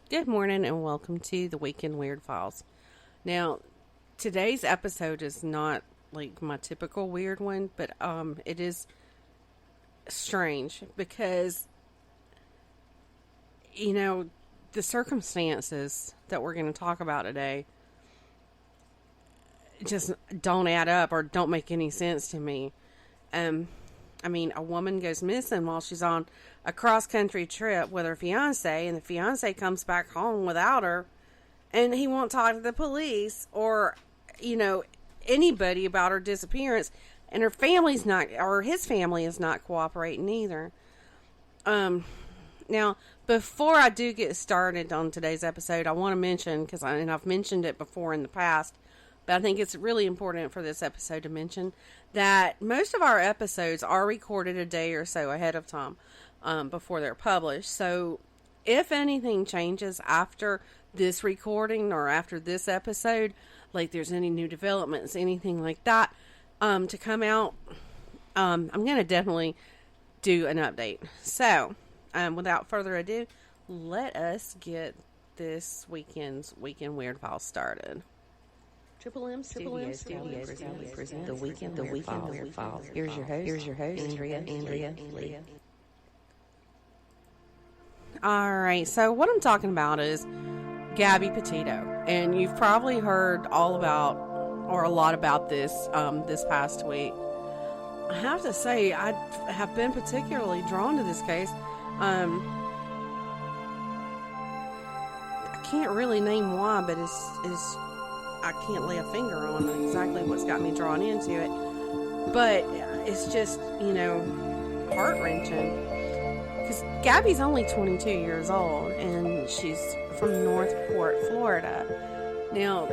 Good morning and welcome to the Weekend Weird Files. Now, today's episode is not like my typical weird one, but it is strange because, the circumstances that we're going to talk about today just don't add up or don't make any sense to me. A woman goes missing while she's on a cross-country trip with her fiancé, and the fiancé comes back home without her, and he won't talk to the police or, anybody about her disappearance, and her family's not, or his family is not cooperating either. Now, before I do get started on today's episode, I want to mention, and I've mentioned it before in the past, but I think it's really important for this episode to mention that most of our episodes are recorded a day or so ahead of time before they're published. So if anything changes after this recording or after this episode, like there's any new developments, anything like that, to come out, I'm going to definitely do an update. So without further ado, let us get this weekend's Weekend Weird File started. Triple M Studios present the Weekend Weird Files. Here's your host, Andrea Lee. Alright, so what I'm talking about is Gabby Petito. And you've probably heard all about, or a lot about this, this past week. I have to say, I have been particularly drawn to this case. I can't really name why, but it's I can't lay a finger on exactly what's got me drawn into it. But it's just, heart-wrenching. Because Gabby's only 22 years old, and she's from Northport, Florida. Now,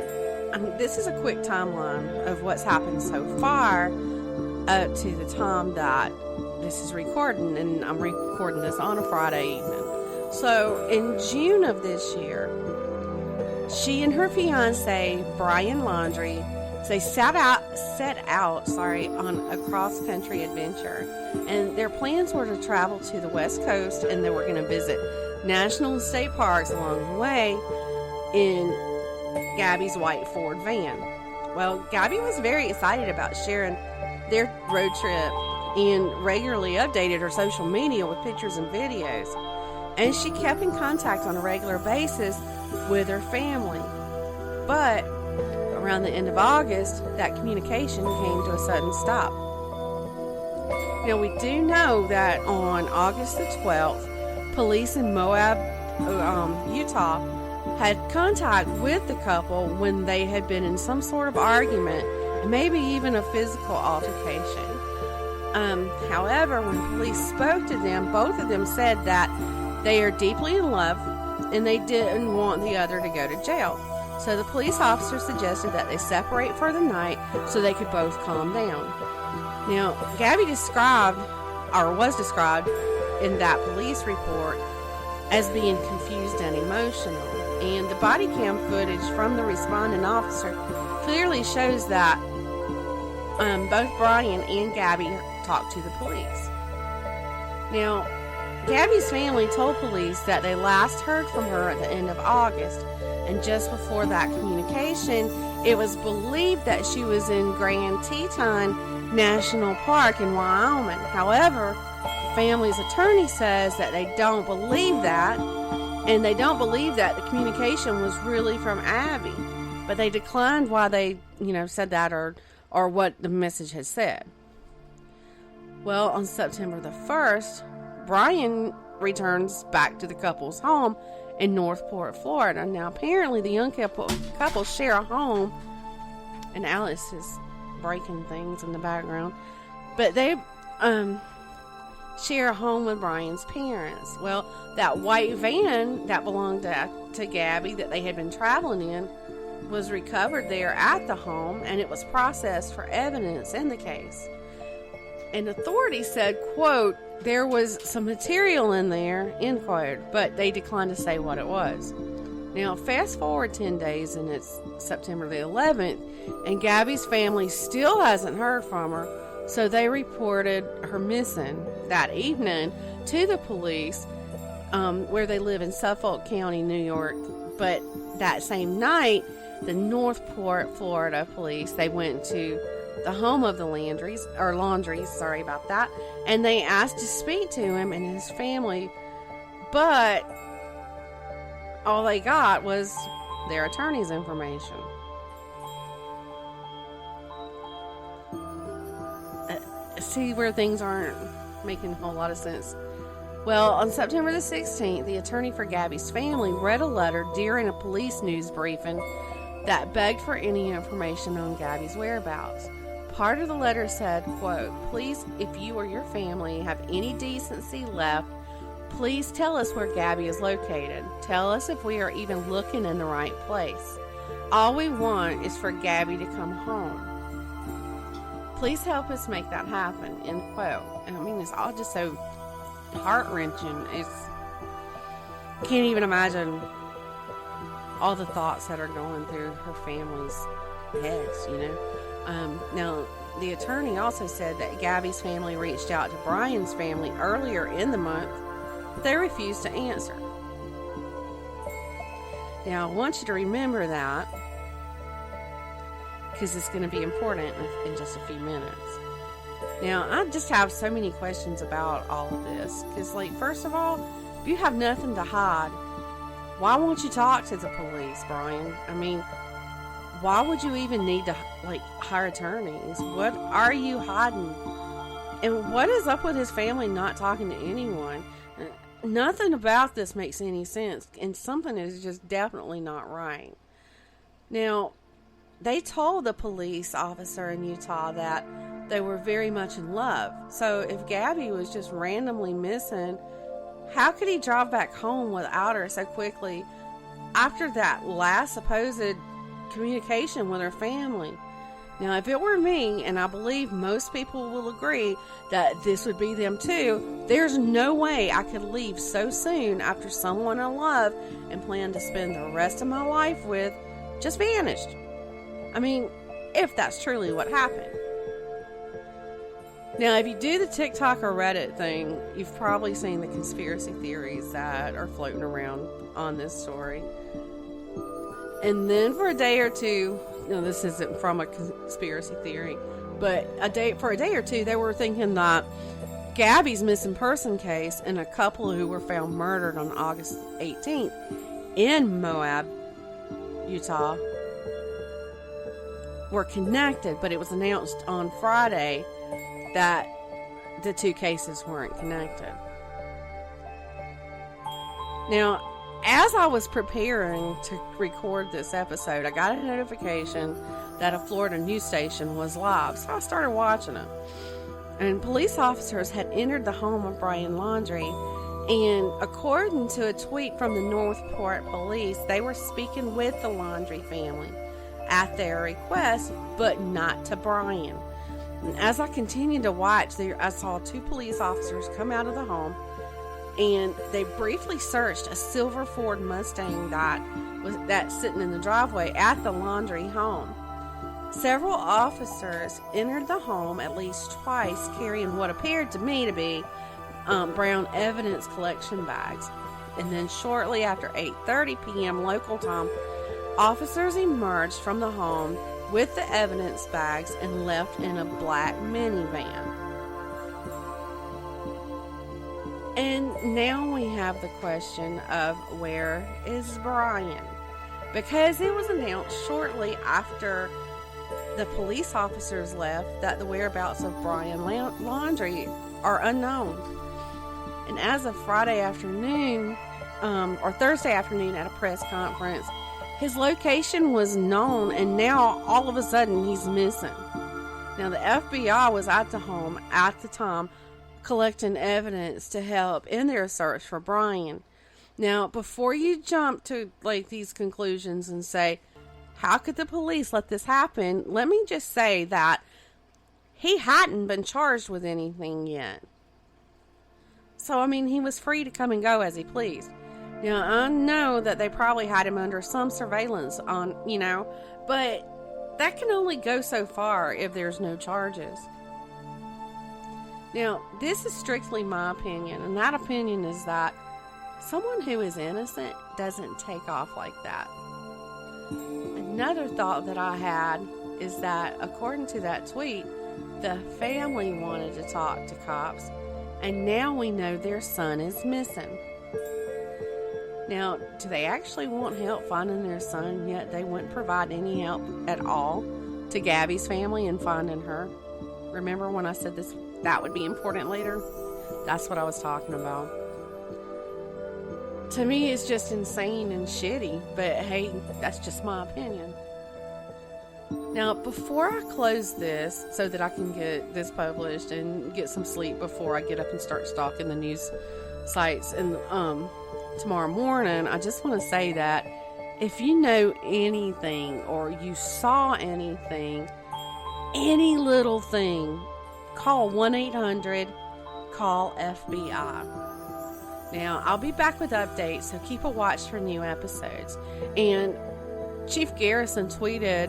this is a quick timeline of what's happened so far up to the time that this is recording, and I'm recording this on a Friday evening. So, in June of this year, she and her fiancé, Brian Laundrie, they set out on a cross-country adventure. And their plans were to travel to the West Coast, and they were going to visit national and state parks along the way in Gabby's white Ford van. Well, Gabby was very excited about sharing their road trip and regularly updated her social media with pictures and videos. And she kept in contact on a regular basis with her family. But around the end of August, that communication came to a sudden stop. Now, we do know that on August the 12th, police in Moab, Utah, had contact with the couple when they had been in some sort of argument, and maybe even a physical altercation. However, when police spoke to them, both of them said that they are deeply in love, and they didn't want the other to go to jail. So the police officer suggested that they separate for the night so they could both calm down. Now, Gabby was described in that police report as being confused and emotional. And the body cam footage from the responding officer clearly shows that both Brian and Gabby talked to the police. Now, Gabby's family told police that they last heard from her at the end of August, and just before that communication, it was believed that she was in Grand Teton National Park in Wyoming. However, the family's attorney says that they don't believe that, and they don't believe that the communication was really from Abby, but they declined why they, said that or what the message had said. Well, on September the 1st, Brian returns back to the couple's home in Northport, Florida. Now, apparently, the young couple share a home, and Alice is breaking things in the background, but they share a home with Brian's parents. Well, that white van that belonged to Gabby that they had been traveling in was recovered there at the home, and it was processed for evidence in the case. And authorities said, quote, there was some material in there, end quote, but they declined to say what it was. Now, fast forward 10 days, and it's September the 11th, and Gabby's family still hasn't heard from her, so they reported her missing that evening to the police, where they live in Suffolk County, New York. But that same night, the Northport, Florida police, they went to the home of the Laundries, sorry about that, and they asked to speak to him and his family, but all they got was their attorney's information. See where things aren't making a whole lot of sense. Well, on September the 16th, the attorney for Gabby's family read a letter during a police news briefing that begged for any information on Gabby's whereabouts. Part of the letter said, quote, "Please, if you or your family have any decency left, please tell us where Gabby is located. Tell us if we are even looking in the right place. All we want is for Gabby to come home. Please help us make that happen," end quote. I mean, it's all just so heart-wrenching. Can't even imagine all the thoughts that are going through her family's heads, you know. Now, the attorney also said that Gabby's family reached out to Brian's family earlier in the month. They refused to answer. Now, I want you to remember that, because it's going to be important in just a few minutes. Now, I just have so many questions about all of this. Because, first of all, if you have nothing to hide, why won't you talk to the police, Brian? I mean, why would you even need to, hire attorneys? What are you hiding? And what is up with his family not talking to anyone? Nothing about this makes any sense. And something is just definitely not right. Now, they told the police officer in Utah that they were very much in love. So if Gabby was just randomly missing, how could he drive back home without her so quickly after that last supposed communication with her family? Now, if it were me, and I believe most people will agree that this would be them too, there's no way I could leave so soon after someone I love and plan to spend the rest of my life with just vanished. I mean, if that's truly what happened. Now, if you do the TikTok or Reddit thing, you've probably seen the conspiracy theories that are floating around on this story. And then for a day or two, this isn't from a conspiracy theory, but for a day or two, they were thinking that Gabby's missing person case and a couple who were found murdered on August 18th in Moab, Utah, were connected, but it was announced on Friday that the two cases weren't connected. Now, as I was preparing to record this episode, I got a notification that a Florida news station was live, so I started watching it. And police officers had entered the home of Brian Laundrie, and according to a tweet from the Northport police, they were speaking with the Laundrie family at their request, but not to Brian. And as I continued to watch, I saw two police officers come out of the home, and they briefly searched a silver Ford Mustang that's sitting in the driveway at the Laundrie home. Several officers entered the home at least twice, carrying what appeared to me to be brown evidence collection bags. And then shortly after 8:30 p.m. local time, officers emerged from the home with the evidence bags and left in a black minivan. And now we have the question of where is Brian? Because it was announced shortly after the police officers left that the whereabouts of Brian Laundrie are unknown. And as of Friday afternoon, or Thursday afternoon at a press conference, his location was known, and now all of a sudden he's missing. Now the FBI was at the home at the time collecting evidence to help in their search for Brian. Now, before you jump to these conclusions and say, how could the police let this happen? Let me just say that he hadn't been charged with anything yet. So, he was free to come and go as he pleased. Now, I know that they probably had him under some surveillance but that can only go so far if there's no charges. Now, this is strictly my opinion, and that opinion is that Someone who is innocent doesn't take off like that. Another thought that I had is that, according to that tweet, the family wanted to talk to cops, and now we know their son is missing. Now, do they actually want help finding their son, yet they wouldn't provide any help at all to Gabby's family in finding her? Remember when I said that would be important later? That's what I was talking about. To me, it's just insane and shitty, but hey, that's just my opinion. Now, before I close this, so that I can get this published and get some sleep before I get up and start stalking the news sites and tomorrow morning, I just want to say that if you know anything or you saw anything, any little thing, call 1-800-CALL-FBI. Now, I'll be back with updates, so keep a watch for new episodes. And Chief Garrison tweeted,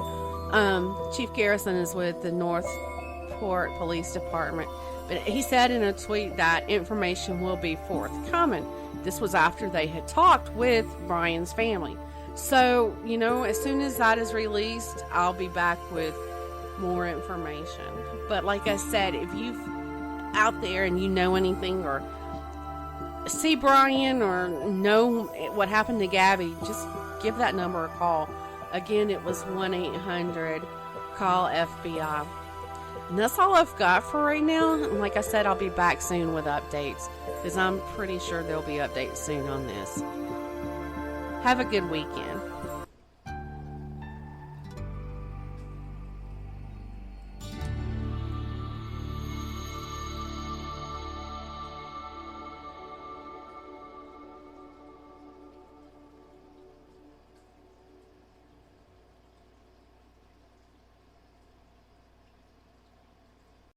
Chief Garrison is with the Northport Police Department, but he said in a tweet that information will be forthcoming. This was after they had talked with Brian's family. So, as soon as that is released, I'll be back with more information. But like I said, if you've out there and you know anything or see Brian or know what happened to Gabby, just give that number a call. Again, it was 1-800-CALL-FBI. And that's all I've got for right now. And like I said, I'll be back soon with updates, because I'm pretty sure there'll be updates soon on this. Have a good weekend.